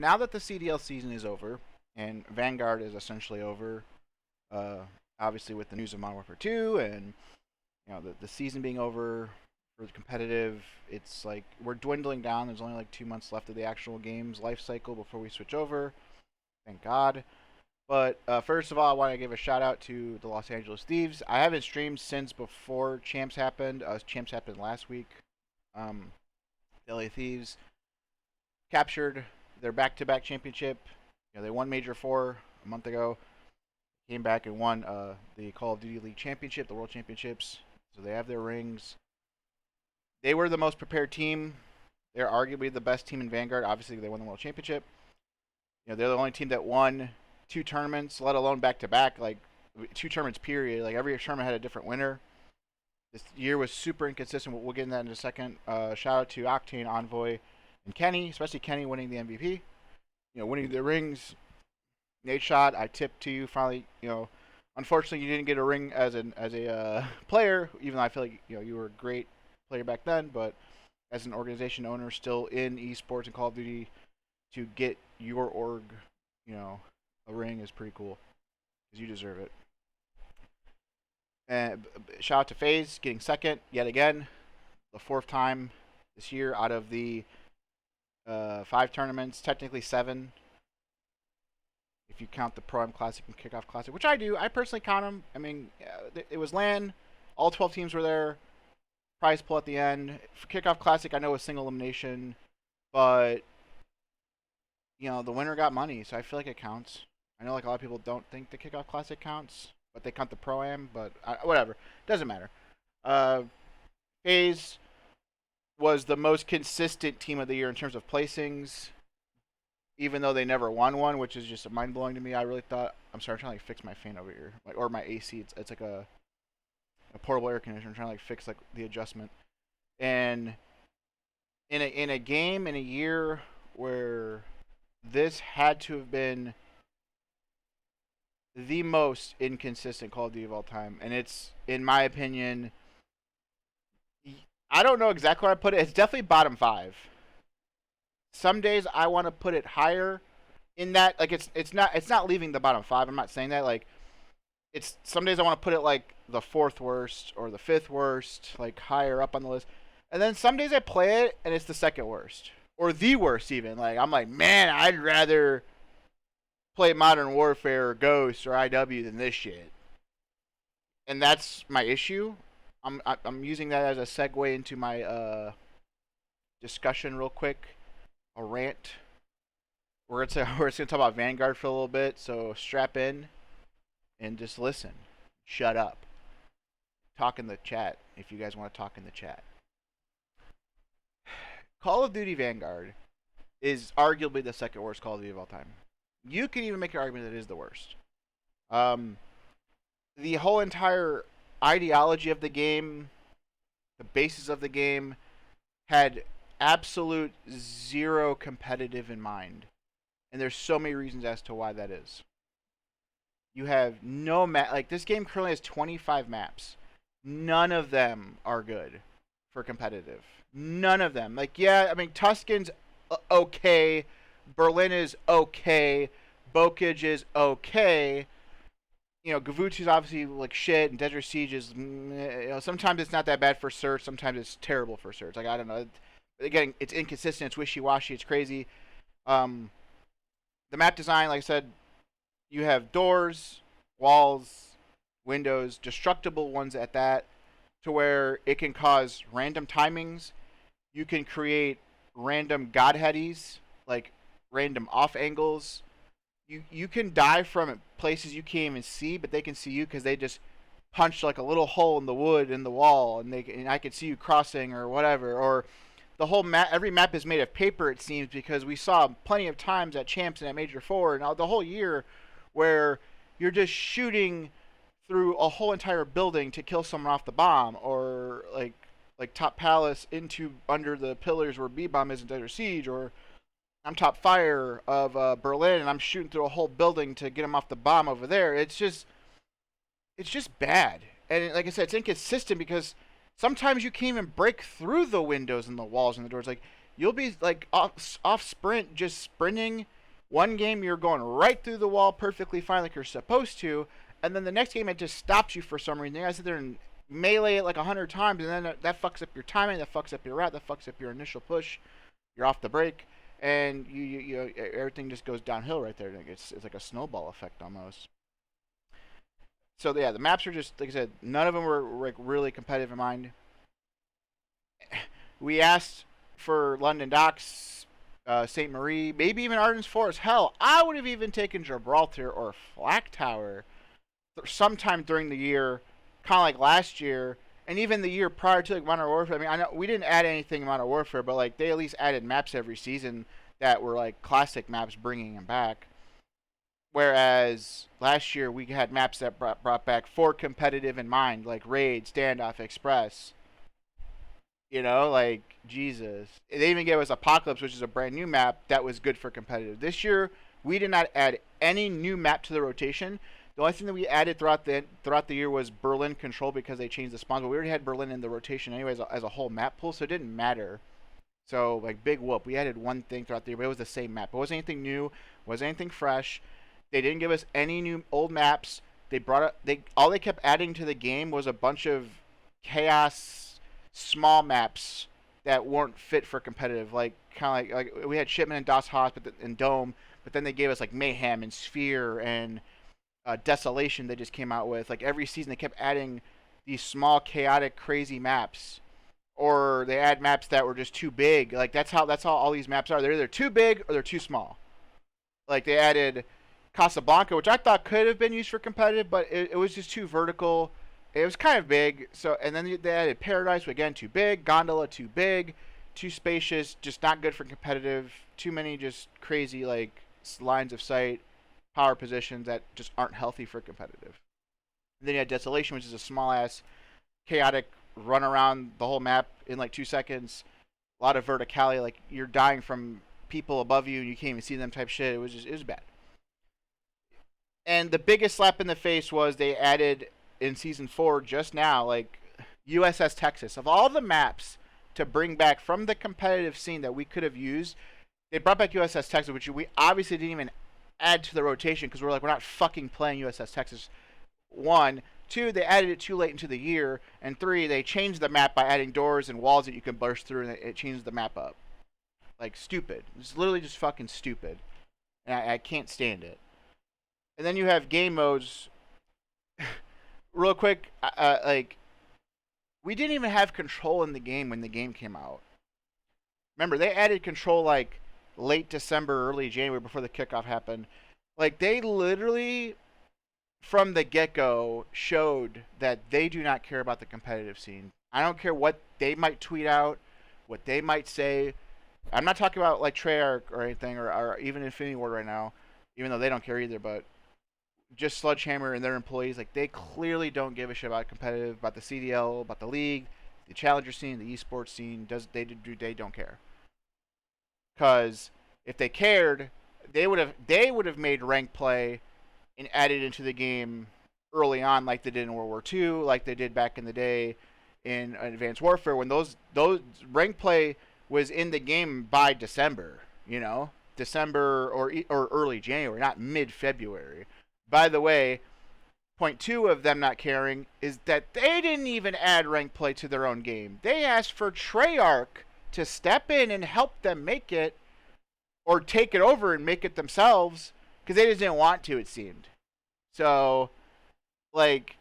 now that the CDL season is over and Vanguard is essentially over, uh, obviously with the news of Modern Warfare 2 and the season being over for the competitive, it's like we're dwindling down. There's only like 2 months left of the actual game's life cycle before we switch over. Thank God. But first of all, I want to give a shout out to the Los Angeles Thieves. I haven't streamed since before Champs happened. Champs happened last week. The LA Thieves captured their back-to-back championship. They won Major 4 a month ago. Came back and won the Call of Duty League Championship, the World Championships. So they have their rings. They were the most prepared team. They're arguably the best team in Vanguard. Obviously, they won the World Championship. They're the only team that won 2 tournaments, let alone back-to-back, like 2 tournaments, period. Like every tournament had a different winner. This year was super inconsistent. We'll get into that in a second. Shout out to Octane, Envoy, and Kenny, especially Kenny winning the MVP. Winning the rings. Nate Shot, I tipped to you finally. Unfortunately, you didn't get a ring as a player, even though I feel like you were a great player back then. But as an organization owner, still in esports and Call of Duty, to get your org, a ring is pretty cool because you deserve it. And shout out to FaZe getting second yet again, the 4th time this year out of the 5 tournaments, technically 7 if you count the Pro-Am Classic and Kickoff Classic, which I do. I personally count them. I mean, it was LAN. All 12 teams were there. Prize pull at the end. For Kickoff Classic, I know it was single elimination, but the winner got money, so I feel like it counts. I know like a lot of people don't think the Kickoff Classic counts, but they count the Pro-Am, but whatever. Doesn't matter. FaZe was the most consistent team of the year in terms of placings, even though they never won one, which is just mind-blowing to me. I really thought... I'm sorry, I'm trying to fix my fan over here. Or my AC. It's like a portable air conditioner. I'm trying to fix the adjustment. And in a game, in a year where this had to have been the most inconsistent Call of Duty of all time. And it's, in my opinion... I don't know exactly where I put it. It's definitely bottom 5. Some days I want to put it higher in that, like it's not leaving the bottom 5. I'm not saying that. Like some days I want to put it like the 4th worst or the 5th worst, like higher up on the list. And then some days I play it and it's the 2nd worst or the worst even. Like I'm like, man, I'd rather play Modern Warfare or Ghost or IW than this shit. And that's my issue. I'm using that as a segue into my discussion real quick. A rant. We're just gonna talk about Vanguard for a little bit, so strap in and just listen. Shut up. Talk in the chat if you guys want to talk in the chat. Call of Duty Vanguard is arguably the 2nd worst Call of Duty of all time. You can even make an argument that it is the worst. The whole entire ideology of the game, the basis of the game, had absolute zero competitive in mind. And there's so many reasons as to why that is. You have no map. Like, this game currently has 25 maps. None of them are good for competitive. None of them. Like, yeah, I mean, Tuscan's okay. Berlin is okay. Bokage is okay. Gavucci's obviously like shit, and Desert Siege is, sometimes it's not that bad for search, sometimes it's terrible for search. Like, I don't know. Again, it's inconsistent, it's wishy-washy, it's crazy. The map design, like I said, you have doors, walls, windows, destructible ones at that, to where it can cause random timings. You can create random godheadies, like random off angles. You can die from places you can't even see, but they can see you because they just punched like a little hole in the wood in the wall, and I can see you crossing or whatever. Or the whole map, every map is made of paper, it seems, because we saw plenty of times at Champs and at Major 4 and the whole year where you're just shooting through a whole entire building to kill someone off the bomb, or like Top Palace into under the pillars where B-Bomb is in Desert Siege, or I'm top fire of Berlin and I'm shooting through a whole building to get him off the bomb over there. It's just bad. And like I said, it's inconsistent because sometimes you can't even break through the windows and the walls and the doors. Like, You'll be like off sprint, just sprinting. One game you're going right through the wall perfectly fine like you're supposed to, and then the next game it just stops you for some reason. You gotta sit there and melee it like 100 times, and then that fucks up your timing, that fucks up your route, that fucks up your initial push. You're off the break, and you everything just goes downhill right there. It's like a snowball effect almost. So yeah, the maps are just like I said, none of them were like really competitive in mind. We asked for London Docks, St. Marie, maybe even Arden's Forest. Hell, I would have even taken Gibraltar or Flak Tower sometime during the year, kind of like last year, and even the year prior to like Modern Warfare. I mean, I know we didn't add anything in Modern Warfare, but like they at least added maps every season that were like classic maps, bringing them back. Whereas last year we had maps that brought back for competitive in mind, like Raid, Standoff, Express. You know, like Jesus. They even gave us Apocalypse, which is a brand new map that was good for competitive. This year we did not add any new map to the rotation. The only thing that we added throughout the year was Berlin Control because they changed the spawns. But we already had Berlin in the rotation anyway as a whole map pool, so it didn't matter. So like big whoop, we added one thing throughout the year, but it was the same map. It wasn't anything new, wasn't anything fresh. They didn't give us any new old maps. They brought up all they kept adding to the game was a bunch of chaos small maps that weren't fit for competitive. Like kind of like we had Shipment and Das Haus and Dome, but then they gave us like Mayhem and Sphere and Desolation. They just came out with like every season they kept adding these small chaotic crazy maps, or they add maps that were just too big. Like that's how all these maps are. They're either too big or they're too small. Like they added Casablanca, which I thought could have been used for competitive, but it was just too vertical. It was kind of big. So, and then they added Paradise, again too big. Gondola, too big, too spacious, just not good for competitive. Too many just crazy like lines of sight, power positions that just aren't healthy for competitive. And then you had Desolation, which is a small ass, chaotic run around the whole map in like 2 seconds. A lot of verticality, like you're dying from people above you and you can't even see them type shit. It was bad. And the biggest slap in the face was they added in season 4 just now, like USS Texas. Of all the maps to bring back from the competitive scene that we could have used, they brought back USS Texas, which we obviously didn't even add to the rotation because we're not fucking playing USS Texas. 1, 2, they added it too late into the year, and 3, they changed the map by adding doors and walls that you can burst through, and it changed the map up. Like stupid. It's literally just fucking stupid, and I can't stand it. And then you have game modes. Real quick, like we didn't even have control in the game when the game came out. Remember, they added control like late December, early January before the kickoff happened. Like they literally, from the get-go, showed that they do not care about the competitive scene. I don't care what they might tweet out, what they might say. I'm not talking about like Treyarch or anything, or even Infinity Ward right now, even though they don't care either, but just Sledgehammer and their employees, like they clearly don't give a shit about competitive, about the CDL, about the league, the challenger scene, the esports scene. They don't care. Because if they cared, they would have made rank play and added into the game early on, like they did in World War II, like they did back in the day in Advanced Warfare, when those rank play was in the game by December. You know, December or early January, not mid-February. By the way, point 2 of them not caring is that they didn't even add rank play to their own game. They asked for Treyarch to step in and help them make it, or take it over and make it themselves, because they just didn't want to, it seemed. So, like,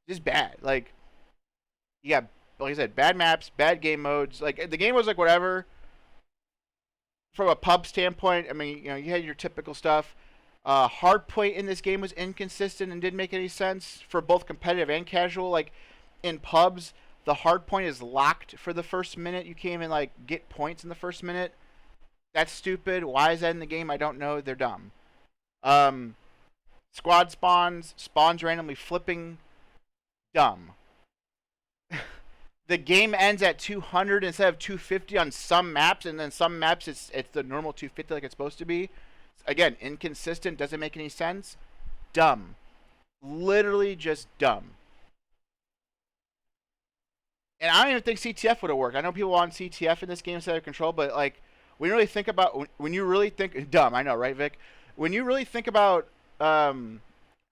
just bad. Like, you got, like I said, bad maps, bad game modes. Like, the game was like whatever. From a pub standpoint, I mean, you know, you had your typical stuff. Hardpoint in this game was inconsistent and didn't make any sense for both competitive and casual. Like in pubs, the hardpoint is locked for the first minute. You can't even like get points in the first minute. That's stupid. Why is that in the game? I don't know. They're dumb. Squad spawns randomly flipping, dumb. The game ends at 200 instead of 250 on some maps, and then some maps it's the normal 250 like it's supposed to be. Again, inconsistent, doesn't make any sense. Dumb. Literally just dumb. And I don't even think CTF would have worked. I know people want CTF in this game instead of control, but like when you really think about when you really think dumb, I know, right, Vic? When you really think about um,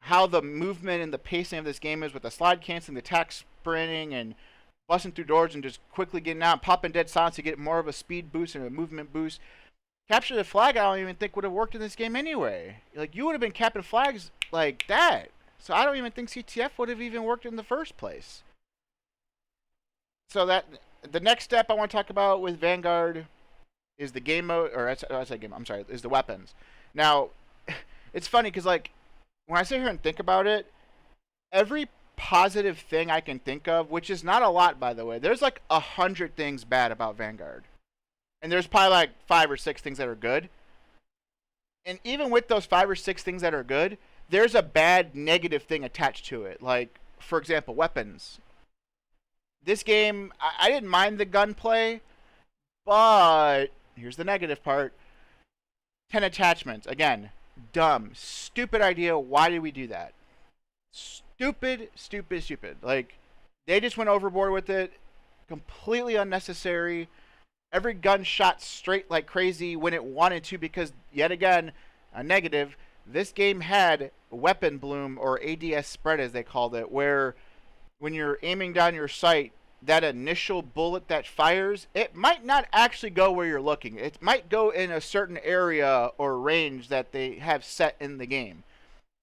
how the movement and the pacing of this game is with the slide canceling, the attack sprinting, and busting through doors and just quickly getting out, popping dead silence to get more of a speed boost and a movement boost. Capture the flag, I don't even think would have worked in this game anyway. Like you would have been capping flags like that. So I don't even think CTF would have even worked in the first place. So that the next step I want to talk about with Vanguard is the game mode, or I said game. I'm sorry, is the weapons. Now, it's funny because like when I sit here and think about it, every positive thing I can think of, which is not a lot by the way, there's like 100 things bad about Vanguard, and there's probably like 5 or 6 things that are good. And even with those 5 or 6 things that are good, there's a bad negative thing attached to it. Like for example, weapons. This game, I didn't mind the gunplay, but here's the negative part: 10 attachments. Again, dumb, stupid idea. Why did we do that? Stupid, stupid, stupid. Like, they just went overboard with it. Completely unnecessary. Every gun shot straight like crazy when it wanted to because, yet again, a negative. This game had weapon bloom, or ADS spread as they called it, where when you're aiming down your sight, that initial bullet that fires, it might not actually go where you're looking. It might go in a certain area or range that they have set in the game,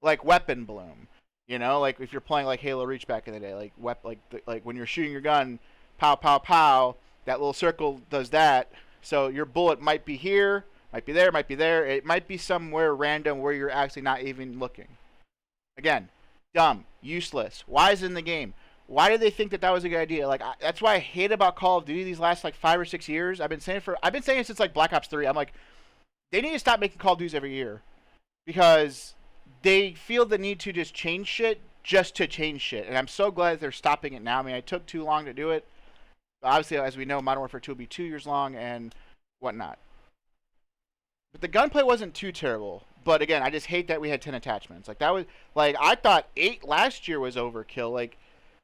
like weapon bloom. You know, like if you're playing like Halo Reach back in the day, like when you're shooting your gun, pow pow pow, that little circle does that. So your bullet might be here, might be there, might be there. It might be somewhere random where you're actually not even looking. Again, dumb, useless. Why is it in the game? Why did they think that that was a good idea? Like that's why I hate about Call of Duty these last like 5 or 6 years. I've been saying it since like Black Ops 3. I'm like, they need to stop making Call of Duties every year because they feel the need to just change shit just to change shit. And I'm so glad they're stopping it now. I mean, it took too long to do it. But obviously, as we know, Modern Warfare 2 will be 2 years long and whatnot. But the gunplay wasn't too terrible. But again, I just hate that we had 10 attachments. Like that was like I thought 8 last year was overkill. Like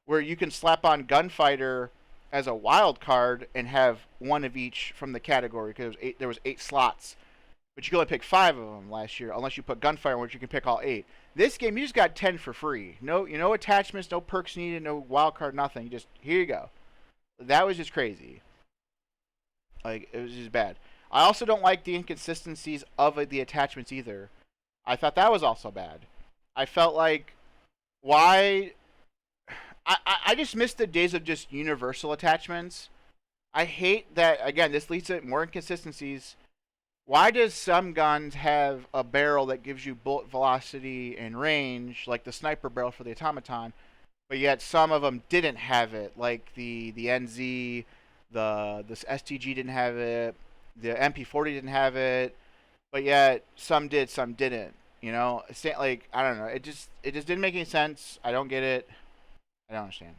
where you can slap on gunfighter as a wild card and have one of each from the category because there was 8 slots, but you can only pick 5 of them last year unless you put gunfighter, which you can pick all 8. This game you just got 10 for free. No, attachments, no perks needed, no wild card, nothing. Just here you go. That was just crazy. Like it was just bad. I also don't like the inconsistencies of the attachments either. I thought that was also bad. I felt like why I just miss the days of just universal attachments. I hate that, again, this leads to more inconsistencies. Why does some guns have a barrel that gives you bullet velocity and range, like the sniper barrel for the automaton, but yet some of them didn't have it, like the NZ, this STG didn't have it, the MP40 didn't have it, but yet some did, some didn't. You know, like I don't know. It just didn't make any sense. I don't get it. I don't understand.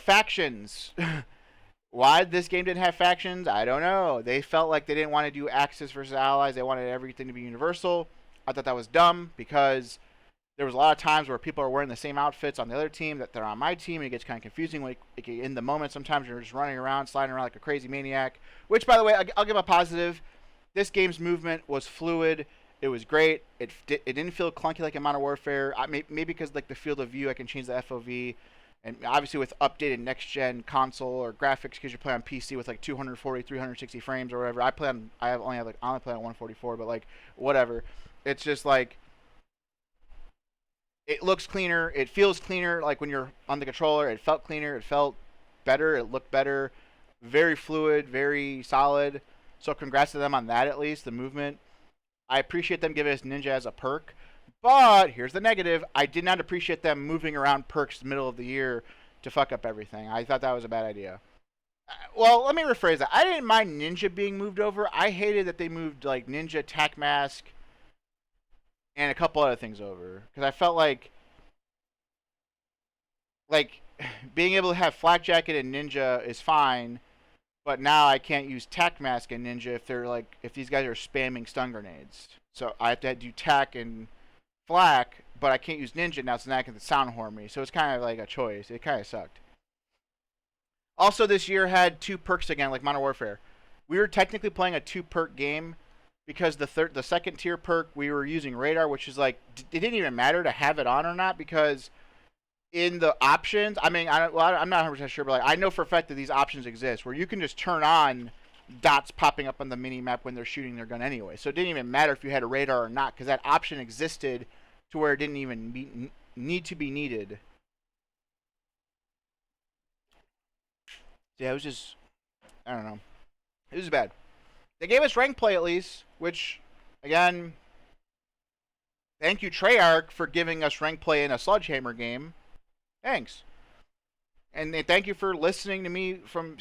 Factions. Why this game didn't have factions, I don't know. They felt like they didn't want to do Axis versus Allies. They wanted everything to be universal. I thought that was dumb because there was a lot of times where people are wearing the same outfits on the other team that they're on my team, and it gets kind of confusing. Like in the moment, sometimes you're just running around, sliding around like a crazy maniac. Which, by the way, I'll give a positive. This game's movement was fluid. It was great. It didn't feel clunky like in Modern Warfare. Maybe because like the field of view, I can change the FOV. And obviously with updated next-gen console or graphics, because you play on PC with like 240, 360 frames or whatever. I only play on 144, but like whatever. It's just like it looks cleaner. It feels cleaner. Like when you're on the controller, it felt cleaner. It felt better. It looked better. Very fluid. Very solid. So congrats to them on that at least. The movement. I appreciate them giving us Ninja as a perk. But here's the negative. I did not appreciate them moving around perks middle of the year to fuck up everything. I thought that was a bad idea. Well, let me rephrase that. I didn't mind Ninja being moved over. I hated that they moved like Ninja, Tac Mask, and a couple other things over. Because I felt like being able to have Flak Jacket and Ninja is fine, but now I can't use Tac Mask and Ninja if these guys are spamming stun grenades. So I have to do Tac and Flak, but I can't use Ninja now, so now I can sound horn me. So it's kind of like a choice. It kind of sucked. Also, this year had 2 perks again, like Modern Warfare. We were technically playing a 2 perk game because the second tier perk we were using radar, which is like it didn't even matter to have it on or not because in the options, I mean, I'm not 100% sure, but like, I know for a fact that these options exist where you can just turn on dots popping up on the mini map when they're shooting their gun anyway. So it didn't even matter if you had a radar or not because that option existed to where it didn't even need to be needed. Yeah, it was just, I don't know. It was bad. They gave us rank play at least, which, again, thank you Treyarch for giving us rank play in a Sledgehammer game. Thanks. And thank you for listening to me from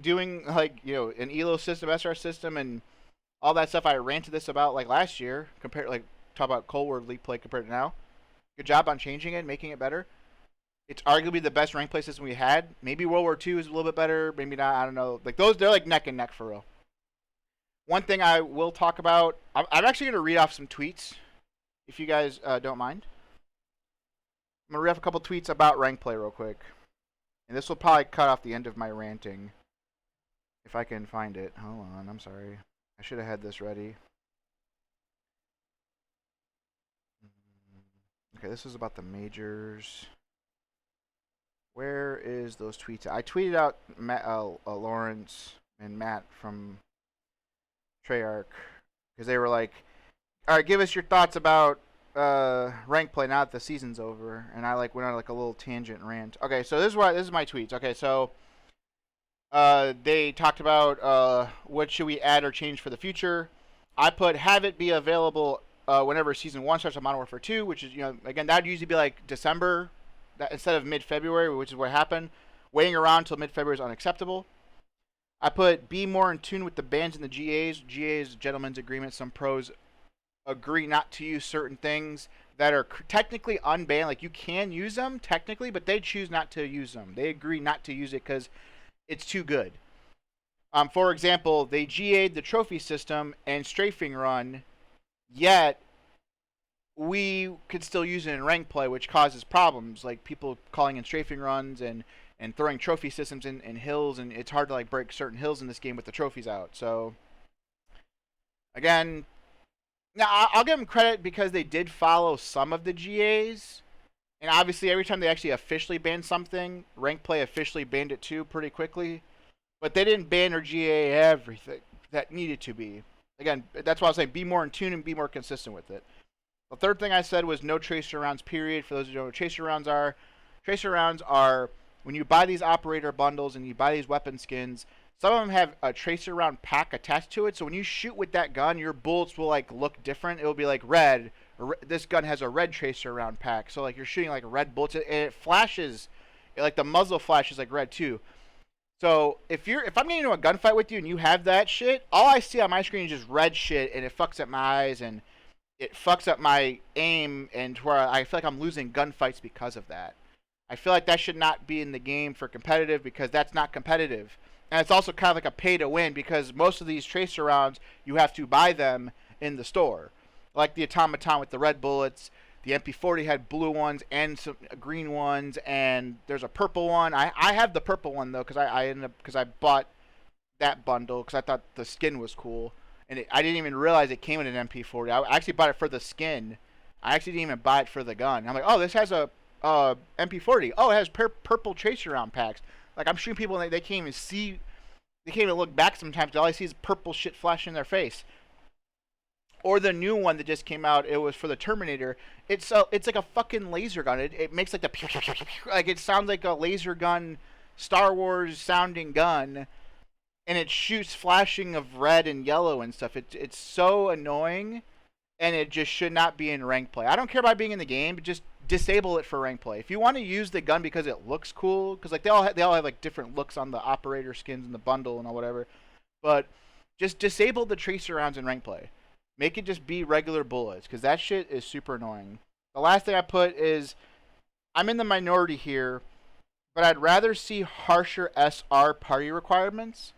doing like an ELO system, SR system, and all that stuff. I ranted this about like last year, compared like talk about Cold War League play compared to now. Good job on changing it, making it better. It's arguably the best rank play system we had. Maybe World War II is a little bit better, maybe not. I don't know. Like they're like neck and neck for real. One thing I will talk about, I'm actually going to read off some tweets, if you guys don't mind. I'm going to read off a couple tweets about rank play real quick. And this will probably cut off the end of my ranting. If I can find it. Hold on, I'm sorry. I should have had this ready. Okay, this is about the majors. Where is those tweets? I tweeted out Lawrence and Matt from Treyarch because they were like, all right, give us your thoughts about rank play now that the season's over, and I like went on like a little tangent rant. Okay, so this is my tweets. Okay, so they talked about what should we add or change for the future. I put have it be available whenever season 1 starts on Modern Warfare 2, which is again that would usually be like December, instead of mid-February, which is what happened. Waiting around until mid-February is unacceptable. I put be more in tune with the bans and the GAs. GAs, gentlemen's agreement. Some pros agree not to use certain things that are technically unbanned. Like you can use them technically, but they choose not to use them. They agree not to use it because it's too good. For example, they GA'd the trophy system and strafing run, yet we could still use it in rank play, which causes problems, like people calling in strafing runs and throwing trophy systems in hills, and it's hard to like break certain hills in this game with the trophies out. So again, now I'll give them credit because they did follow some of the GAs, and obviously every time they actually officially banned something, rank play officially banned it too pretty quickly, but they didn't ban or GA everything that needed to be. Again, that's why I was saying be more in tune and be more consistent with it. The third thing I said was no tracer rounds, period. For those who don't know what tracer rounds are when you buy these operator bundles and you buy these weapon skins, some of them have a tracer round pack attached to it. So when you shoot with that gun, your bullets will like look different. It will be like red. This gun has a red tracer round pack. So like you're shooting like red bullets and it flashes, like the muzzle flashes like red too. So if I'm getting into a gunfight with you and you have that shit, all I see on my screen is just red shit, and it fucks up my eyes and it fucks up my aim, and where I feel like I'm losing gunfights because of that. I feel like that should not be in the game for competitive because that's not competitive. And it's also kind of like a pay to win because most of these tracer rounds, you have to buy them in the store. Like the automaton with the red bullets, the MP40 had blue ones and some green ones, and there's a purple one. I have the purple one though because I bought that bundle because I thought the skin was cool. And I didn't even realize it came in an MP40. I actually bought it for the skin. I actually didn't even buy it for the gun. I'm like, oh, this has a MP40. Oh, it has purple tracer round packs. Like I'm shooting people and they can't even see. They can't even look back sometimes. All I see is purple shit flashing in their face. Or the new one that just came out. It was for the Terminator. It's like a fucking laser gun. It makes like the like it sounds like a laser gun, Star Wars sounding gun. And it shoots flashing of red and yellow and stuff. It's so annoying, and it just should not be in rank play. I don't care about being in the game, but just disable it for rank play. If you want to use the gun because it looks cool, because like they all have like different looks on the operator skins in the bundle and all whatever, but just disable the tracer rounds in rank play. Make it just be regular bullets, because that shit is super annoying. The last thing I put is I'm in the minority here, but I'd rather see harsher SR party requirements.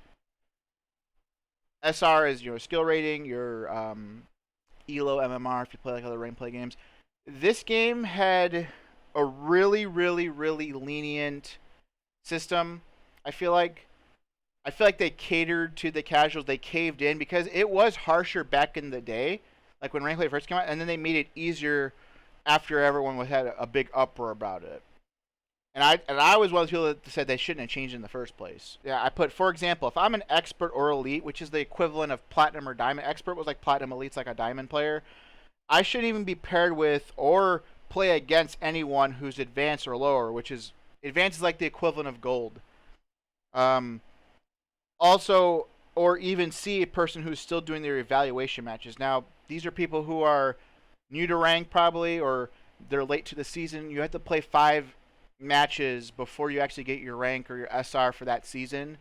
SR is your skill rating, your ELO MMR if you play like other rank play games. This game had a really, really, really lenient system. I feel like they catered to the casuals. They caved in because it was harsher back in the day, like when Ranked Play first came out, and then they made it easier after everyone had a big uproar about it. And I was one of the people that said they shouldn't have changed in the first place. Yeah, I put, for example, if I'm an expert or elite, which is the equivalent of platinum or diamond. Expert was like platinum, elite's like a diamond player. I shouldn't even be paired with or play against anyone who's advanced or lower, which is advanced is like the equivalent of gold. Um, Also, or even see a person who's still doing their evaluation matches. Now, these are people who are new to rank probably, or they're late to the season. You have to play 5 matches before you actually get your rank or your SR for that season.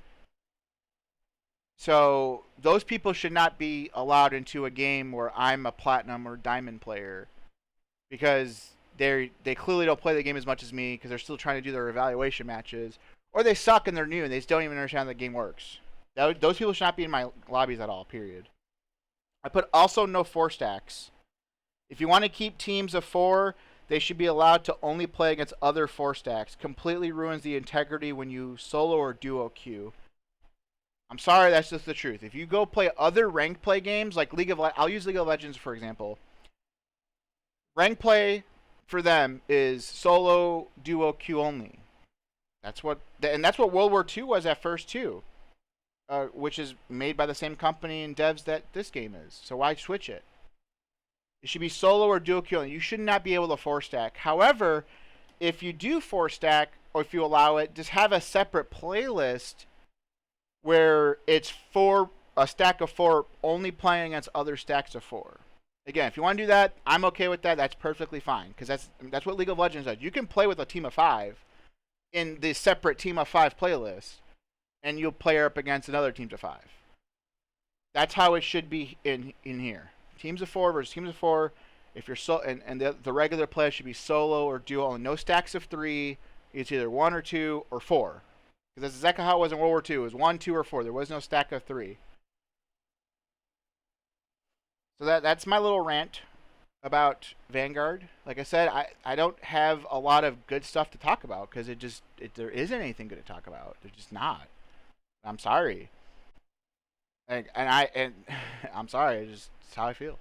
So those people should not be allowed into a game where I'm a platinum or diamond player because they clearly don't play the game as much as me because they're still trying to do their evaluation matches, or they suck and they're new and they just don't even understand how the game works. Those people should not be in my lobbies at all. Period. I put also no 4 stacks. If you want to keep teams of 4, they should be allowed to only play against other 4 stacks. Completely ruins the integrity when you solo or duo queue. I'm sorry, that's just the truth. If you go play other ranked play games like I'll use League of Legends for example. Ranked play for them is solo, duo, queue only. That's what World War II was at first too, which is made by the same company and devs that this game is. So why switch it? It should be solo or duo queue only. You should not be able to 4 stack. However, if you do 4 stack, or if you allow it, just have a separate playlist where it's a stack of 4 only playing against other stacks of 4. Again, if you want to do that, I'm okay with that. That's perfectly fine because that's what League of Legends does. You can play with a team of 5 in the separate team of 5 playlist, and you'll play up against another team of 5. That's how it should be in here. Teams of 4 versus teams of 4. If you're and the regular play should be solo or duo, only no stacks of 3. It's either 1 or 2 or 4. Because that's exactly how it was in World War II. It was 1, 2, or 4. There was no stack of 3. So that's my little rant about Vanguard. Like I said, I don't have a lot of good stuff to talk about because there isn't anything good to talk about. There's just not. I'm sorry. And I'm sorry. It's just how I feel.